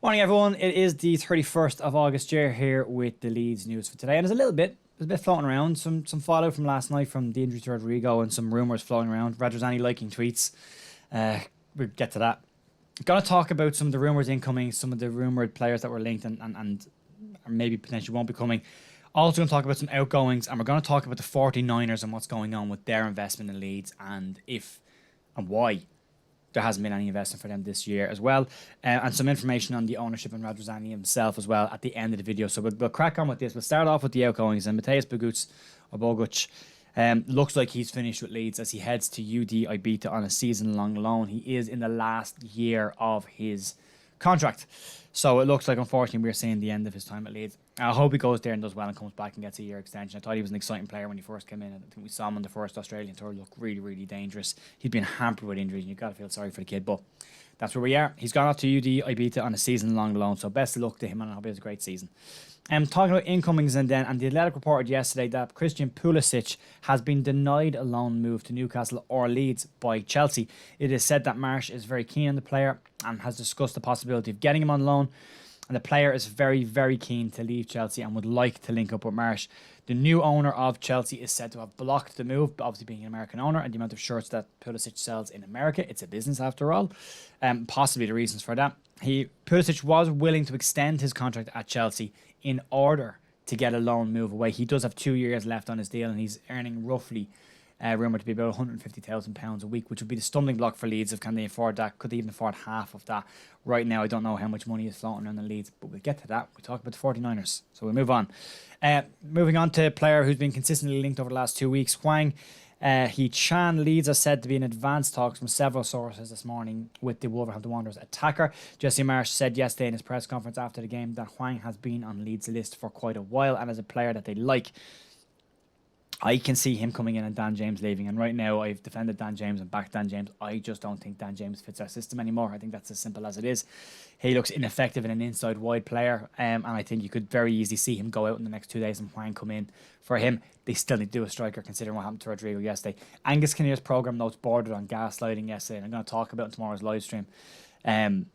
Morning, everyone. It is the 31st of August. Jer here with the Leeds news for today. And there's a bit floating around. Some fallout from last night from the injury to Rodrigo and some rumours floating around. DAZN liking tweets. We'll get to that. Going to talk about some of the rumours incoming, some of the rumoured players that were linked and maybe potentially won't be coming. Also going to talk about some outgoings, and we're going to talk about the 49ers and what's going on with their investment in Leeds and why there hasn't been any investment for them this year as well, and some information on the ownership and DAZN himself as well at the end of the video. So we'll crack on with this. We'll start off with the outgoings, and Bogusz looks like he's finished with Leeds as he heads to UD Ibiza on a season-long loan. He is in the last year of his contract. So it looks like, unfortunately, we're seeing the end of his time at Leeds. I hope he goes there and does well and comes back and gets a year extension. I thought he was an exciting player when he first came in. I think we saw him on the first Australian tour look really, really dangerous. He'd been hampered with injuries, and you've got to feel sorry for the kid. But that's where we are. He's gone off to UD Ibiza on a season-long loan. So best of luck to him, and I hope he has a great season. Talking about incomings and the Athletic reported yesterday that Christian Pulisic has been denied a loan move to Newcastle or Leeds by Chelsea. It is said that Marsh is very keen on the player and has discussed the possibility of getting him on loan. And the player is very, very keen to leave Chelsea and would like to link up with Marsh. The new owner of Chelsea is said to have blocked the move, but obviously being an American owner and the amount of shirts that Pulisic sells in America. It's a business after all. Possibly the reasons for that. Pulisic was willing to extend his contract at Chelsea in order to get a loan move away. He does have 2 years left on his deal, and he's earning roughly rumoured to be about £150,000 a week, which would be the stumbling block for Leeds. If can they afford that? Could they even afford half of that? Right now, I don't know how much money is floating around the Leeds, but we'll get to that. We'll talk about the 49ers. So we'll move on. Moving on to a player who's been consistently linked over the last 2 weeks, Hwang. Leeds are said to be in advanced talks from several sources this morning with the Wolverhampton Wanderers attacker. Jesse Marsh said yesterday in his press conference after the game that Hwang has been on Leeds' list for quite a while and as a player that they like. I can see him coming in and Dan James leaving. And right now, I've defended Dan James and backed Dan James. I just don't think Dan James fits our system anymore. I think that's as simple as it is. He looks ineffective in an inside-wide player. And I think you could very easily see him go out in the next 2 days and Hwang come in for him. They still need to do a striker, considering what happened to Rodrigo yesterday. Angus Kinnear's programme notes bordered on gaslighting yesterday. And I'm going to talk about it in tomorrow's live stream. And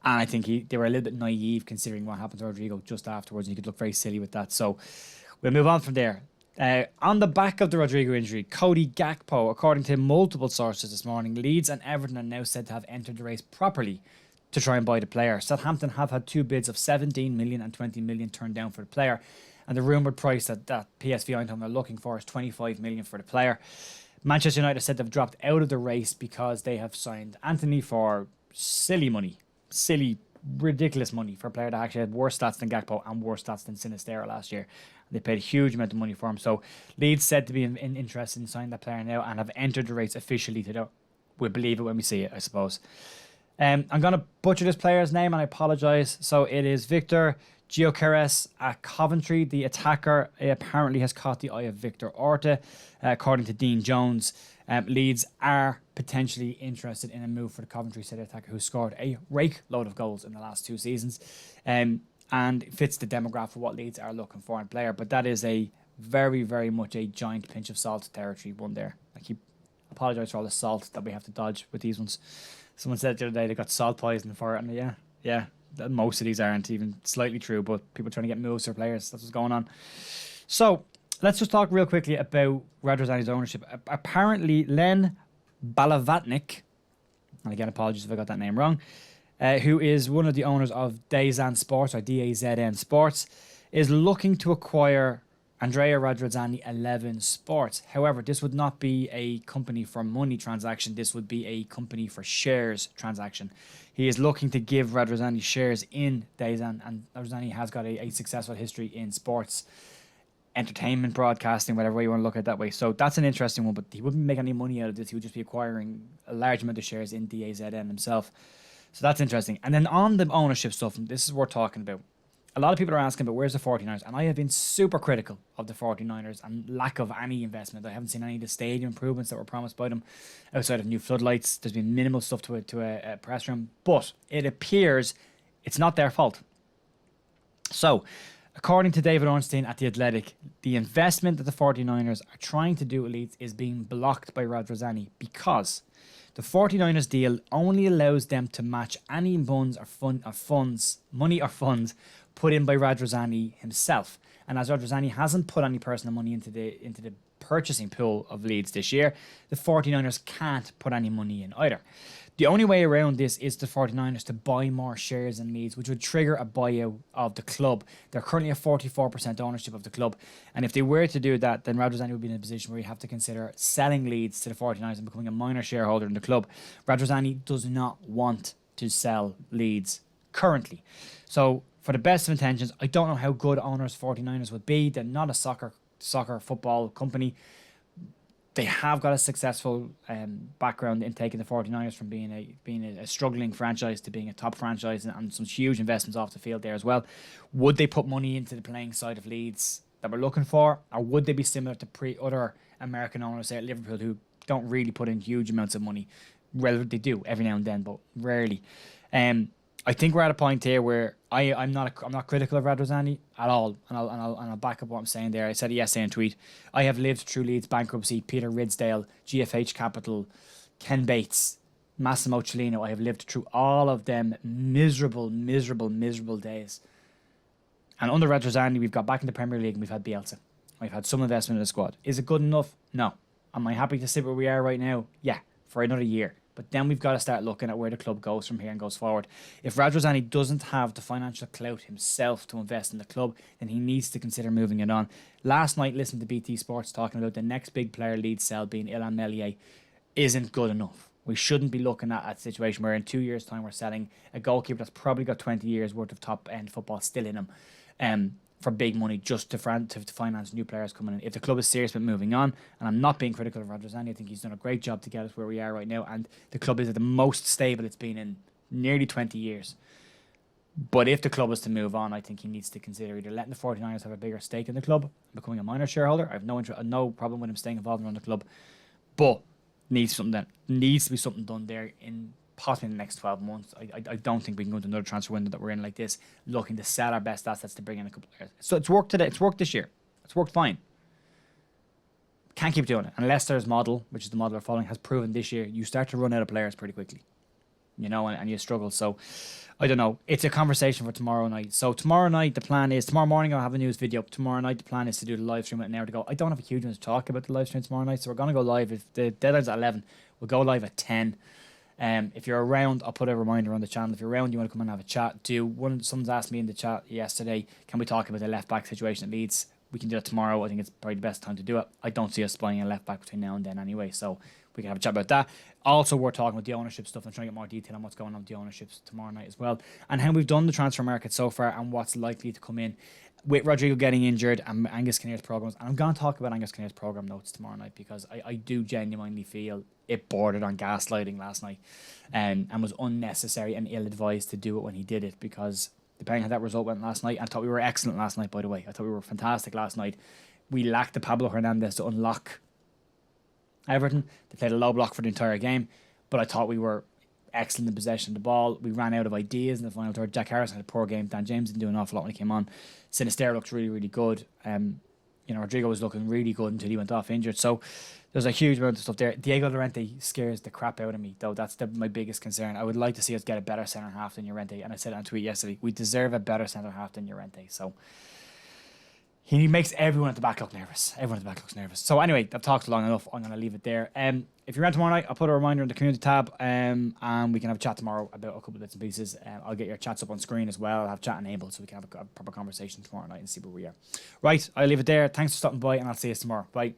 I think they were a little bit naive considering what happened to Rodrigo just afterwards. And he could look very silly with that. So we'll move on from there. On the back of the Rodrigo injury, Cody Gakpo, according to multiple sources this morning, Leeds and Everton are now said to have entered the race properly to try and buy the player. Southampton have had 2 bids of 17 million and 20 million turned down for the player, and the rumoured price that PSV Eindhoven are looking for is 25 million for the player. Manchester United said they've dropped out of the race because they have signed Anthony for silly money, ridiculous money for a player that actually had worse stats than Gakpo and worse stats than Sinistera last year. They paid a huge amount of money for him. So Leeds said to be interested in signing that player now and have entered the race officially today. We'll believe it when we see it, I suppose. I'm going to butcher this player's name and I apologise. So it is Victor Gyokeres at Coventry. The attacker apparently has caught the eye of Victor Orta. According to Dean Jones, Leeds are potentially interested in a move for the Coventry City attacker who scored a rake load of goals in the last 2 seasons. And fits the demographic of what Leeds are looking for in a player. But that is a very, very much a giant pinch of salt territory one there. I apologise for all the salt that we have to dodge with these ones. Someone said the other day they got salt poisoning for it. And yeah, most of these aren't even slightly true, but people trying to get moves for players. That's what's going on. So let's just talk real quickly about DAZN's ownership. Apparently, Len Balavatnik, and again, apologies if I got that name wrong, who is one of the owners of DAZN Sports, or DAZN Sports, is looking to acquire Andrea Radrizzani 11 Sports. However, this would not be a company for money transaction. This would be a company for shares transaction. He is looking to give Radrizzani shares in DAZN, and Radrizzani has got a successful history in sports, entertainment, broadcasting, whatever way you want to look at it that way. So that's an interesting one, but he wouldn't make any money out of this. He would just be acquiring a large amount of shares in DAZN himself. So that's interesting. And then on the ownership stuff, this is worth talking about. A lot of people are asking about where's the 49ers, and I have been super critical of the 49ers and lack of any investment. I haven't seen any of the stadium improvements that were promised by them outside of new floodlights. There's been minimal stuff to a press room, but it appears it's not their fault. So, according to David Ornstein at The Athletic, the investment that the 49ers are trying to do at Leeds is being blocked by Radrizzani because The 49ers deal only allows them to match any funds money or funds put in by Radrazani himself. And as Radrazani hasn't put any personal money into the purchasing pool of Leeds this year, the 49ers can't put any money in either. The only way around this is the 49ers to buy more shares in Leeds, which would trigger a buyout of the club. They're currently at 44% ownership of the club. And if they were to do that, then Radrazani would be in a position where you have to consider selling Leeds to the 49ers and becoming a minor shareholder in the club. Radrazani does not want to sell Leeds currently. So for the best of intentions, I don't know how good owners 49ers would be. They're not a soccer football company. They have got a successful background in taking the 49ers from being a struggling franchise to being a top franchise, and some huge investments off the field there as well. Would they put money into the playing side of Leeds that we're looking for, or would they be similar to other American owners, say at Liverpool, who don't really put in huge amounts of money? Well, they do every now and then, but rarely. I think we're at a point here where I'm not critical of Radrazani at all, and I'll back up what I'm saying there. I said it yesterday in a tweet. I have lived through Leeds bankruptcy, Peter Ridsdale, GFH Capital, Ken Bates, Massimo Cellino. I have lived through all of them miserable days. And under Radrazani, we've got back in the Premier League and we've had Bielsa. We've had some investment in the squad. Is it good enough? No. Am I happy to sit where we are right now? Yeah, for another year. But then we've got to start looking at where the club goes from here and goes forward. If Radrazani doesn't have the financial clout himself to invest in the club, then he needs to consider moving it on. Last night, listening to BT Sports talking about the next big player Leeds sell being Ilhan Meslier isn't good enough. We shouldn't be looking at a situation where in 2 years' time we're selling a goalkeeper that's probably got 20 years worth of top-end football still in him. For big money just to finance new players coming in. If the club is serious about moving on, and I'm not being critical of Radrazani, I think he's done a great job to get us where we are right now, and the club is at the most stable it's been in nearly 20 years. But if the club is to move on, I think he needs to consider either letting the 49ers have a bigger stake in the club, becoming a minor shareholder. I have no problem with him staying involved in the club, but needs to be something done there in possibly in the next 12 months. I don't think we can go into another transfer window that we're in like this, looking to sell our best assets to bring in a couple of players. So it's worked today. It's worked this year. It's worked fine. Can't keep doing it. And Leicester's model, which is the model we're following, has proven this year you start to run out of players pretty quickly. And you struggle. So I don't know. It's a conversation for tomorrow night. So tomorrow night, the plan is, tomorrow morning I'll have a news video. Tomorrow night, the plan is to do the live stream with an hour to go. I don't have a huge amount to talk about the live stream tomorrow night, so we're going to go live. If the deadline's at 11, we'll go live at 10. If you're around, I'll put a reminder on the channel. If you're around, you want to come and have a chat, someone's asked me in the chat yesterday, can we talk about the left back situation at Leeds? We can do it tomorrow. I think it's probably the best time to do it. I don't see us buying a left back between now and then anyway, so we can have a chat about that. Also, we're talking about the ownership stuff and trying to get more detail on what's going on with the ownerships tomorrow night as well, and how we've done the transfer market so far and what's likely to come in with Rodrigo getting injured and Angus Kinnear's programs. And I'm going to talk about Angus Kinnear's program notes tomorrow night, because I do genuinely feel it bordered on gaslighting last night, and was unnecessary and ill-advised to do it when he did it, because depending on how that result went last night, I thought we were excellent last night, by the way. I thought we were fantastic last night. We lacked the Pablo Hernandez to unlock Everton. They played a low block for the entire game, but I thought we were excellent in possession of the ball. We ran out of ideas in the final third. Jack Harrison had a poor game. Dan James didn't do an awful lot when he came on. Sinisterra looked really, really good. Rodrigo was looking really good until he went off injured. So there's a huge amount of stuff there. Diego Llorente scares the crap out of me, though. That's my biggest concern. I would like to see us get a better centre half than Llorente, and I said on a tweet yesterday, we deserve a better centre half than Llorente. So he makes everyone at the back look nervous. Everyone at the back looks nervous. So anyway, I've talked long enough. I'm going to leave it there. If you're around tomorrow night, I'll put a reminder in the community tab, and we can have a chat tomorrow about a couple of bits and pieces. I'll get your chats up on screen as well. I'll have chat enabled so we can have a proper conversation tomorrow night and see where we are. Right, I'll leave it there. Thanks for stopping by, and I'll see you tomorrow. Bye.